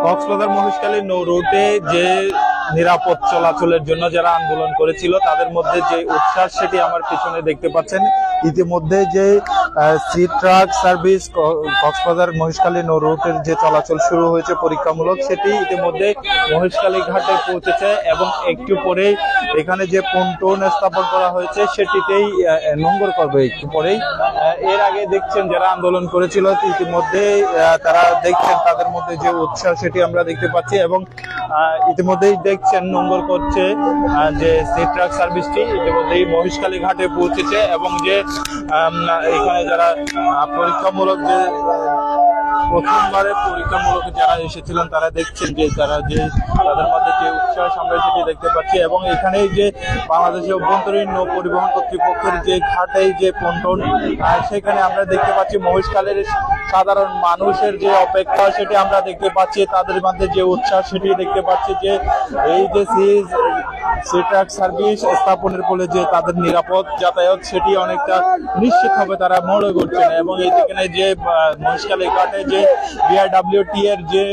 কক্সবাজার মহেশখালী নৌ রুটে যে নিরাপদ চলাচলের জন্য যারা আন্দোলন করেছিল তাদের মধ্যে যে উচ্ছ্বাস সেটি আমার পিছনে দেখতে পাচ্ছেন। ইতিমধ্যে যে C truck service Cox's Bazar Maheshkhali নৌ রুটের যে চলাচল শুরু হয়েছে পরীক্ষামূলক, সেটি ইতিমধ্যে মহেশখালী ঘাটে পৌঁছেছে এবং একটু পরেই এখানে যে পন্টন স্থাপন করা হয়েছে সেটিতেই নোঙ্গর করবে একটু পরেই। এর আগে দেখছেন যারা আন্দোলন করেছিল ইতিমধ্যে তারা দেখছেন তাদের মধ্যে যে উৎসাহ সেটি আমরা দেখতে পাচ্ছি এবং ইতিমধ্যেই দেখছেন নোঙ্গর করছে যে সি ট্রাক সার্ভিসটি ইতিমধ্যেই মহেশখালী ঘাটে পৌঁছেছে এবং যে এখানে যারা পরীক্ষামূলক যে প্রথমবারে পরীক্ষামূলক যারা এসেছিলেন তারা দেখছেন যে তাদের মধ্যে যে উৎসাহ আমরা সেটি দেখতে পাচ্ছি এবং এখানে যে বাংলাদেশের অভ্যন্তরীণ নৌ পরিবহন কর্তৃপক্ষের যে ঘাটে যে পন্টন সেখানে আমরা দেখতে পাচ্ছি মহেশখালীর সাধারণ মানুষের যে অপেক্ষা সেটি আমরা দেখতে পাচ্ছি, তাদের মধ্যে যে উৎসাহ সেটি দেখতে পাচ্ছি যে এই যে সি ট্রাক সার্ভিস স্থাপনের ফলে যে তাদের নিরাপদ যাতায়াত সেটি অনেকটা নিশ্চিত হবে তারা মনে করছেন এবং এইখানে যে মহেশখালী ঘাটে যে বিআরডব্লিউটি এর যে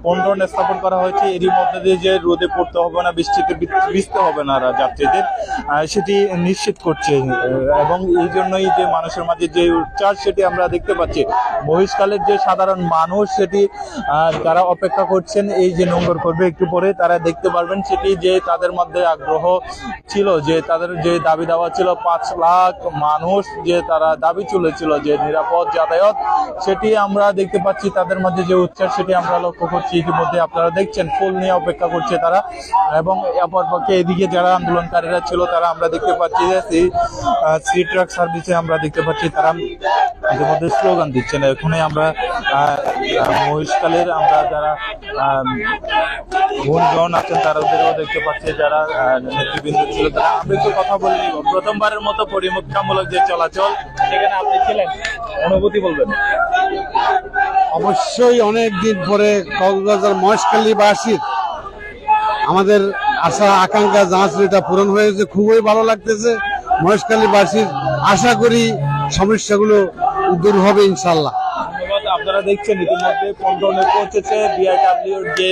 পন্টন স্থাপন করা হয়েছে এরই মধ্যে দিয়ে যে রোদে পড়তে হবে না, বৃষ্টিতে ভিজতে হবে না যাত্রীদের, সেটি নিশ্চিত করছে এবং এই জন্যই যে মানুষের মাঝে যে উচ্ছ্বাস সেটি আমরা দেখতে পাচ্ছি। মহেশখালীর যে সাধারণ মানুষ সেটি যারা অপেক্ষা করছেন এই যে নোঙ্গর করবে একটু পরে তারা দেখতে পারবেন, সেটি যে তাদের মধ্যে আগ্রহ ছিল যে তাদের যে দাবি দেওয়া ছিল 5 লাখ মানুষ যে তারা দাবি চলেছিল যে নিরাপদ যাতায়াত, সেটি আমরা দেখতে পাচ্ছি তাদের মধ্যে যে উচ্ছ্বাস সেটি আমরা লক্ষ্য করছি। ইতিমধ্যে আপনারা দেখছেন ফুল নিয়ে অপেক্ষা করছে তারা এবং অপরপক্ষে এদিকে যারা আন্দোলনকারীরা ছিল তারা আমরা দেখতে পাচ্ছি যে সি ট্রাক সার্ভিসে আমরা দেখতে পাচ্ছি তারা ইতিমধ্যে স্লোগান দিচ্ছেন। এখানে আমরা মহেশখালীর আমরা যারা বোনজন আছেন তাদেরও দেখতে পাচ্ছি, যারা নেতৃবৃন্দ ছিল তারা। আমরা একটু কথা বলে নিব, প্রথমবারের মতো পরীক্ষামূলক যে চলাচল সেখানে আপনি ছিলেন, অনুভূতি বলবেন? অবশ্যই অনেকদিন পরে কক্সবাজার মহেশখালীবাসীর আমাদের আশা আকাঙ্ক্ষা যা ছিল এটা পূরণ হয়েছে, খুবই ভালো লাগতেছে। মহেশখালীবাসীর আশা করি সমস্যাগুলো দূর হবে ইনশাল্লাহ। আপনারা দেখছেন ইতিমধ্যে পন্টনে পৌঁছেছে বিআরডব্লিউর যে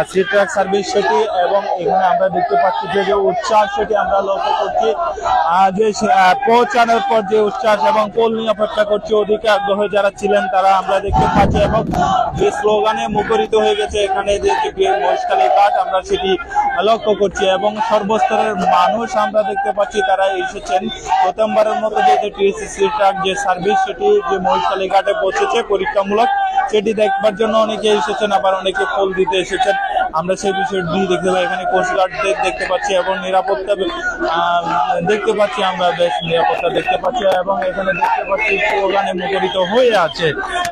সি ট্রাক সার্ভিস সেটি এবং এখানে আমরা দেখতে পাচ্ছি যে উচ্ছ্বাস সেটি আমরা লক্ষ্য করছি যে পৌঁছানোর পর যে উচ্ছ্বাস এবং পোল নিয়ে অপেক্ষা করছি ওদিকে আগ্রহ যারা ছিলেন তারা আমরা দেখতে পাচ্ছি এবং যে স্লোগানে মুখরিত হয়ে গেছে এখানে যে মহেশখালী ঘাট আমরা সেটি লক্ষ্য করছি এবং সর্বস্তরের মানুষ আমরা দেখতে পাচ্ছি তারা এসেছেন। প্রথমবারের মতো যে টিএসসি ট্রাক যে সার্ভিস সেটি যে মহেশখালী ঘাটে পৌঁছেছে পরীক্ষামূলক সেটি দেখবার জন্য অনেকে এসেছেন, আবার অনেকে ফুল দিতে এসেছেন। আমরা সেই বিষয়টি দেখতে পাই, এখানে কোস্টগার্ডদের দেখতে পাচ্ছি এবং নিরাপত্তা দেখতে পাচ্ছি, আমরা বেশ নিরাপত্তা দেখতে পাচ্ছি এবং এখানে দেখতে পাচ্ছি স্লোগানে মুখরিত হয়ে আছে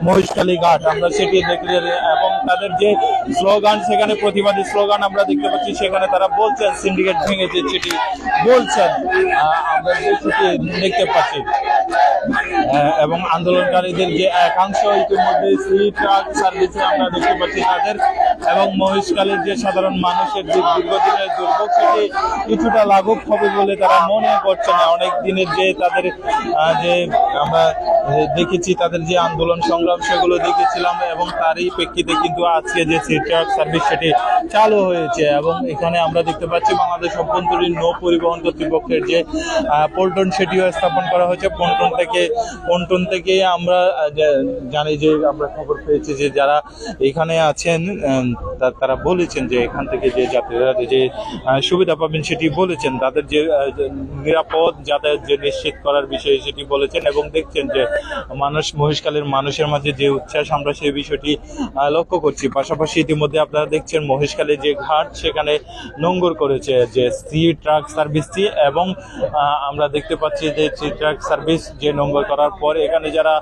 মহেশখালী ঘাট, আমরা সেটি দেখতে এবং তাদের যে স্লোগান সেখানে প্রতিবাদী স্লোগান আমরা দেখতে পাচ্ছি, সেখানে তারা বলছেন সিন্ডিকেট ভেঙেছে সেটি বলছেন, আমরা সেটি দেখতে পাচ্ছি এবং আন্দোলনকারীদের যে একাংশ ইতিমধ্যে সি ট্রাক সার্ভিসে আমরা দেখতে পাচ্ছি তাদের এবং মহেশখালীর যে সাধারণ মানুষের যে দীর্ঘদিনের দুর্ভোগ সেটি কিছুটা লাঘব হবে বলে তারা মনে করছে না। অনেক দিনের যে তাদের যে আমরা দেখেছি তাদের যে আন্দোলন সংগ্রাম সেগুলো দেখেছিলাম এবং তারই প্রেক্ষিতে কিন্তু আজকে যে সি ট্রাক সার্ভিস সেটি চালু হয়েছে এবং এখানে আমরা দেখতে পাচ্ছি বাংলাদেশ অভ্যন্তরীণ নৌ পরিবহন কর্তৃপক্ষের যে পল্টন সেটিও স্থাপন করা হয়েছে। পন্টন থেকে আমরা জানি যে আমরা খবর পেয়েছি যে যারা এখানে আছেন তারা বলেছেন যে এখান থেকে যে যাত্রীরা যে সুবিধা পাবেন সেটি বলেছেন, তাদের যে নিরাপদ যাতায়াত যে নিশ্চিত করার বিষয়ে সেটি বলেছেন এবং দেখছেন যে মহেশখালীর মানুষের মাঝে যে উচ্ছ্বাস আমরা সেই বিষয়টি লক্ষ্য করছি। পাশাপাশি ইতিমধ্যে আপনারা দেখছেন মহেশখালীর যে ঘাট সেখানে নোঙ্গর করেছে যে সি ট্রাক সার্ভিসটি এবং আমরা দেখতে পাচ্ছি যে সি ট্রাক সার্ভিস যে নোঙ্গর করার পর এখানে যারা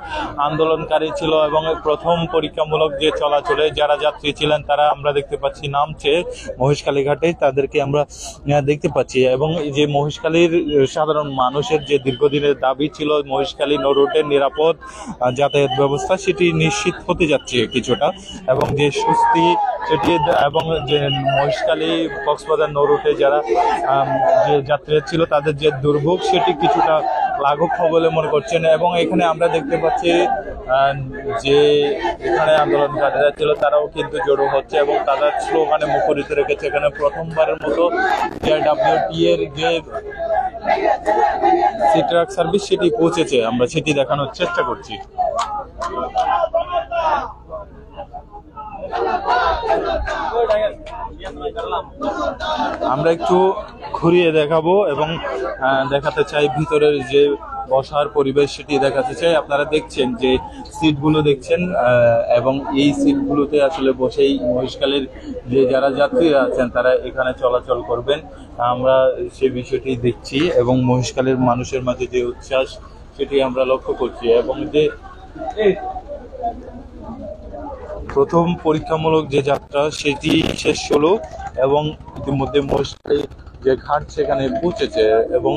আন্দোলনকারী ছিল এবং প্রথম পরীক্ষামূলক যে চলাচলে যারা যাত্রী ছিলেন তারা আমরা দেখতে পাচ্ছি নামছে মহেশখালী ঘাটে, তাদেরকে আমরা দেখতে পাচ্ছি এবং যে মহেশখালীর সাধারণ মানুষের যে দীর্ঘদিনের দাবি ছিল মহেশখালী নৌ রুটের নিরাপদ যাতায়াত ব্যবস্থা সেটি নিশ্চিত হতে যাচ্ছে কিছুটা এবং যে স্বস্তি সেটি এবং যে মহেশখালী কক্সবাজার নৌ রুটে যারা যে যাত্রীরা ছিল তাদের যে দুর্ভোগ সেটি কিছুটা লাঘব বলে মনে করছেন। এবং এখানে আমরা দেখতে পাচ্ছি যে এখানে আন্দোলনকারীরা ছিল তারাও কিন্তু জড়ো হচ্ছে এবং তারা স্লোগানে মুখরিত রেখেছে। এখানে প্রথমবারের মতো বিআরডব্লিউটি এর যে সি ট্রাক সার্ভিস সেটি পৌঁছেছে, আমরা সেটি দেখানোর চেষ্টা করছি। আমরা একটু ঘুরিয়ে দেখাবো এবং দেখাতে চাই ভিতরের যে বসার পরিবেশ সেটি দেখাতে চাই। আপনারা দেখছেন যে সিটগুলো দেখছেন এবং এই সিটগুলোতে আসলে বসেই মহেশখালীর যে যারা যাত্রীরা আছেন তারা এখানে চলাচল করবেন, আমরা সেই বিষয়টি দেখছি এবং মহেশখালীর মানুষের মাঝে যে উচ্ছ্বাস সেটি আমরা লক্ষ্য করছি। এবং যে প্রথম পরীক্ষামূলক যে যাত্রা সেটি শেষ হলো এবং ইতিমধ্যে মহেশখালী যে ঘাট সেখানে পৌঁছেছে এবং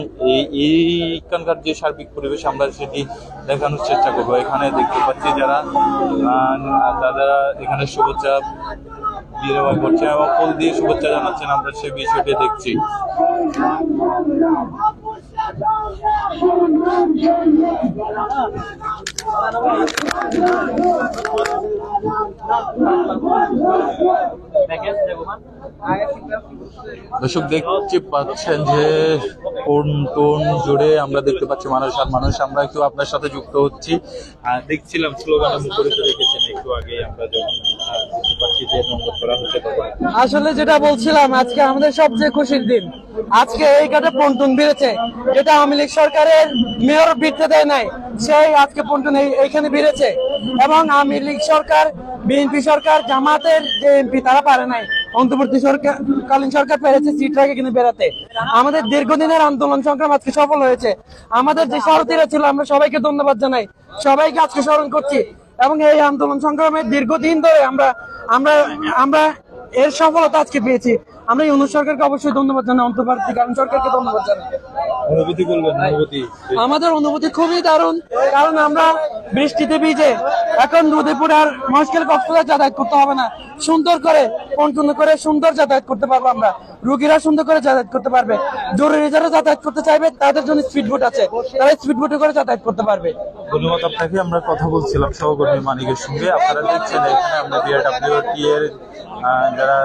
এইখানকার যে সার্বিক পরিবেশ আমরা সেটি দেখানোর চেষ্টা করবো। এখানে দেখতে পাচ্ছি যারা তারা এখানে শুভেচ্ছা বিনিময় করছেন এবং ফুল দিয়ে শুভেচ্ছা জানাচ্ছেন, আমরা সেই বিষয়টি দেখছি। দর্শক দেখতে পাচ্ছেন যে কোন জুড়ে আমরা দেখতে পাচ্ছি মানুষ আর মানুষ। আমরা একটু আপনার সাথে যুক্ত হচ্ছি, দেখছিলাম স্লোগান মুখরিত রেখেছেন একটু আগে আমরা যখন দেখতে পাচ্ছি যে নম্বর করা হচ্ছে। আসলে যেটা বলছিলাম, আজকে আমাদের সবচেয়ে খুশির দিন। আজকে এই ঘাটে পন্টুন বেড়েছে, যেটা আওয়ামী লীগ সরকারের মেয়র বিরতে দেয় নাই, সেই আজকে পন্টুন এইখানে বেড়েছে। এবং আওয়ামী লীগ সরকার, বিএনপি সরকার, জামাতের যে এমপি তারা পারে নাই, অন্তর্বর্তী সরকারকালীন সরকার পেরেছে সি ট্রাকে কিন্তু বেড়াতে। আমাদের দীর্ঘদিনের আন্দোলন সংগ্রাম আজকে সফল হয়েছে। আমাদের যে সারথীরা ছিল আমরা সবাইকে ধন্যবাদ জানাই, সবাইকে আজকে স্মরণ করছি। এবং এই আন্দোলন সংগ্রামে দীর্ঘদিন ধরে আমরা এর সফলতা আজকে পেয়েছি। আমরা ইউনূস সরকারকে অবশ্যই ধন্যবাদ জানাই, অন্তর্বর্তীকালীন সরকারকে ধন্যবাদ জানাই। অনুভূতি বলবেন? আমাদের অনুভূতি খুবই দারুণ, কারণ আমরা বৃষ্টিতে ভিজে এখন উদয়পুর আর মহেশখালী কক্সবাজার যাতায়াত করতে হবে না, সুন্দর করে পন্টুন করে সুন্দর যাতায়াত করতে পারবো। আমরা রুগীরা সুন্দর করে যাতায়াত করতে পারবে। জরুরি যারা যাতায়াত করতে চাইবে তাদের জন্য স্পিডবোট আছে, তারা স্পিডবোটে করে যাতায়াত করতে পারবে। ধন্যবাদ আপনাকে। আমরা কথা বলছিলাম সহকর্মী মানিকের সঙ্গে। আপনারা দেখছেন এখানে আমরা বিআরডব্লিউটি এর যারা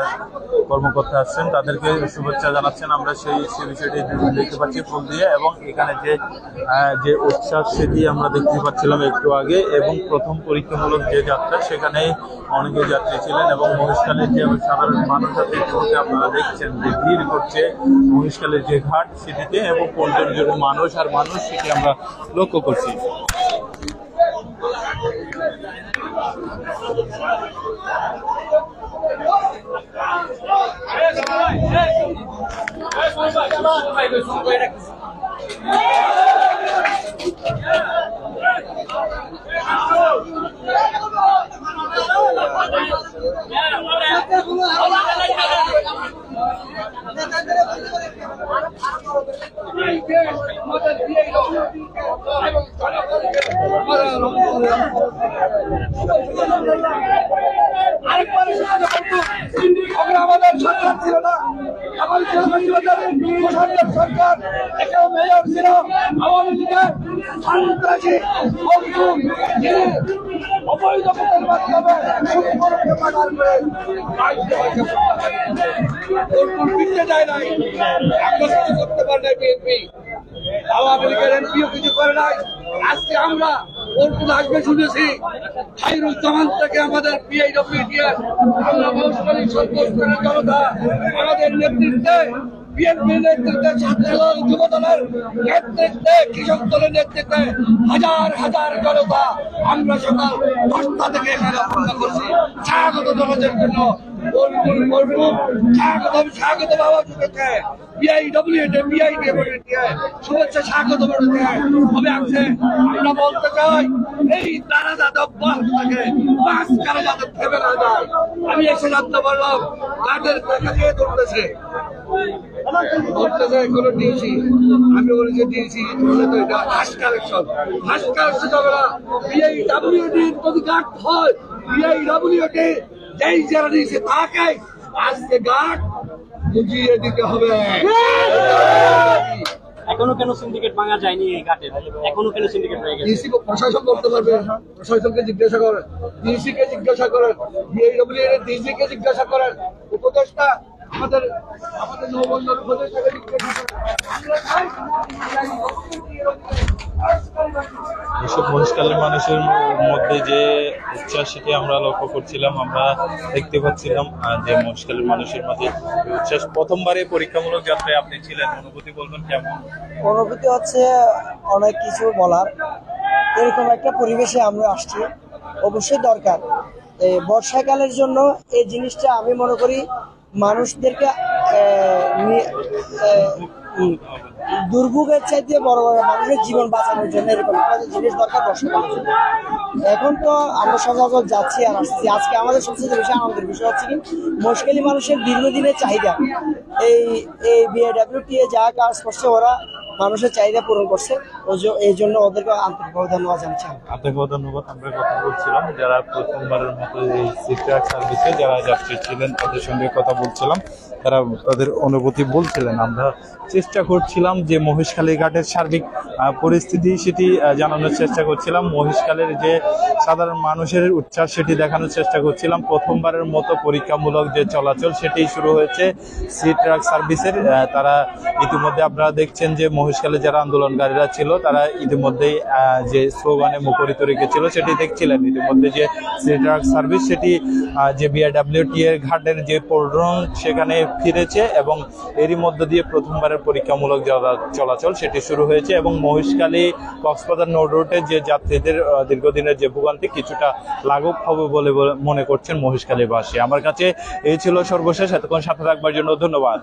কর্মকর্তা আছেন তাদেরকে শুভেচ্ছা জানাচ্ছেন, আমরা সেই বিষয়টি দেখতে পাচ্ছি ফুল দিয়ে। এবং এখানে যে উচ্ছ্বাস সেটি আমরা দেখতে পাচ্ছিলাম একটু আগে। এবং প্রথম পরীক্ষামূলক যে যাত্রা সেখানে অনেকে যাত্রী ছিলেন এবং মহেশখালীর যে সাধারণ মানুষ আছে ইতিমধ্যে আপনারা দেখছেন যে ভিড় করছে মহেশখালীর যে ঘাট সেটিতে এবং পন্টুন জুড়ে মানুষ আর মানুষ সেটি আমরা লক্ষ্য করছি। আমাদের সরকার ছিল না, আমাদের সরকার একটা মেয়র ছিল আওয়ামী লীগের সন্ত্রাসী অবৈধ পথের মাধ্যমে ফিরতে যায় নাই, করতে পারে নাই বিএনপি, আওয়ামী লীগের এমপিও কিছু করে নাই। আজকে আমরা পন্টুন আসবে শুনেছি খায়রুজ্জামান থেকে আমাদের বিআইডব্লিউটি আমরা মহেশখালী সর্বস্তরের জনতা আমাদের নেতৃত্বে, বিএনপির নেতৃত্বে, ছাত্রদল, যুবদলের নেতৃত্বে, কৃষক দলের নেতৃত্বে হাজার হাজার জনতা আমরা সকাল 10টা থেকে এখানে অপেক্ষা করছি স্বাগত জানানোর জন্য। স্বাগত বাবা শুভেচ্ছা শুভেচ্ছা স্বাগত হবে আছে। আমরা বলতে চাই এই তারা যাদব থেকে বাস কারা যাদব থেমে না যায়। আমি এসে জানতে পারলাম কাঠের কাছে ধরতেছে কোনো ডিসি, আমি বলেছি ডিসি তো এটা হাস কালেকশন, হাস কালেকশন হবে না। বিআইডব্লিউটি যদি গার্ড হয়, বিআইডব্লিউটি যেই যারা দিয়েছে তাকে আজকে গার্ড বুঝিয়ে দিতে হবে। এখনো কেন সিন্ডিকেট ভাঙা যায়নি এই ঘাটে? এখনো কেন সিন্ডিকেট হয়ে গেছে? ডিসি প্রশাসন করতে পারবে, প্রশাসনকে জিজ্ঞাসা করেন, ডিসি কে জিজ্ঞাসা করেন, বিআইডব্লিউ এর ডিসি কে জিজ্ঞাসা করেন, উপদেষ্টা আমাদের নৌবন্দর উপদেষ্টাকে জিজ্ঞাসা করেন। এসব মহেশখালীর মানুষের মধ্যে যে উচ্ছ্বাস সেটি আমরা লক্ষ্য করছিলাম, আমরা দেখতে পাচ্ছিলাম যে মহেশখালীর মানুষের মধ্যে উচ্ছ্বাস। প্রথমবারে পরীক্ষামূলক যাত্রায় আপনি ছিলেন, অনুভূতি বলবেন কেমন? অনুভূতি হচ্ছে অনেক কিছু বলার। এরকম একটা পরিবেশে আমরা আসছি, অবশ্যই দরকার। এই বর্ষাকালের জন্য এই জিনিসটা আমি মনে করি মানুষদেরকে দুর্ভোগের চাইতে বড় বড় মানুষের জীবন বাঁচানোর জন্য এরকম একটা জিনিস দরকার বর্ষাকালের জন্য। এখন তো আমরা সচরাচর যাচ্ছি আর আসছি। আজকে আমাদের সবচেয়ে বেশি আনন্দের বিষয় হচ্ছে কি, মহেশখালী মানুষের দীর্ঘদিনের চাহিদা, এই বিআইডব্লিউটিএ যা কাজ করছে ওরা মানুষের চাহিদা পূরণ করছে। এই জন্য ওদেরকে আন্তরিকভাবে ধন্যবাদ জানাচ্ছি। আপনাকেও ধন্যবাদ। আমরা কথা বলছিলাম যারা প্রথমবারের মতো এই সি ট্রাক সার্ভিসে যারা যাত্রী ছিলেন তাদের সঙ্গে কথা বলছিলাম, তারা তাদের অনুভূতি বলছিলেন। আমরা চেষ্টা করছিলাম যে মহেশখালী ঘাটের সার্বিক পরিস্থিতি সেটি জানানোর চেষ্টা করছিলাম, মহেশখালীর যে সাধারণ মানুষের উচ্ছ্বাস সেটি দেখানোর চেষ্টা করছিলাম। প্রথমবারের মতো পরীক্ষামূলক যে চলাচল সেটি শুরু হয়েছে সি ট্রাক সার্ভিসের। তারা ইতিমধ্যে আপনারা দেখছেন যে মহেশখালী যারা আন্দোলনকারীরা ছিল তারা ইতিমধ্যেই যে স্লোগানে মুখরিত রেখেছিল সেটি দেখছিলেন। ইতিমধ্যে যে সি ট্রাক সার্ভিস সেটি যে বিআইডব্লিউটি এর ঘাটের যে পল্টন সেখানে ফিরেছে এবং এরই মধ্য দিয়ে প্রথমবারের পরীক্ষামূলক চলাচল সেটি শুরু হয়েছে এবং মহেশখালী কক্সবাজার নৌ রুটে যে যাত্রীদের দীর্ঘদিনের যে ভোগান্তি কিছুটা লাঘব হবে বলে মনে করছেন মহেশখালীবাসী। আমার কাছে এই ছিল সর্বশেষ। এতক্ষণ সাথে থাকবার জন্য ধন্যবাদ।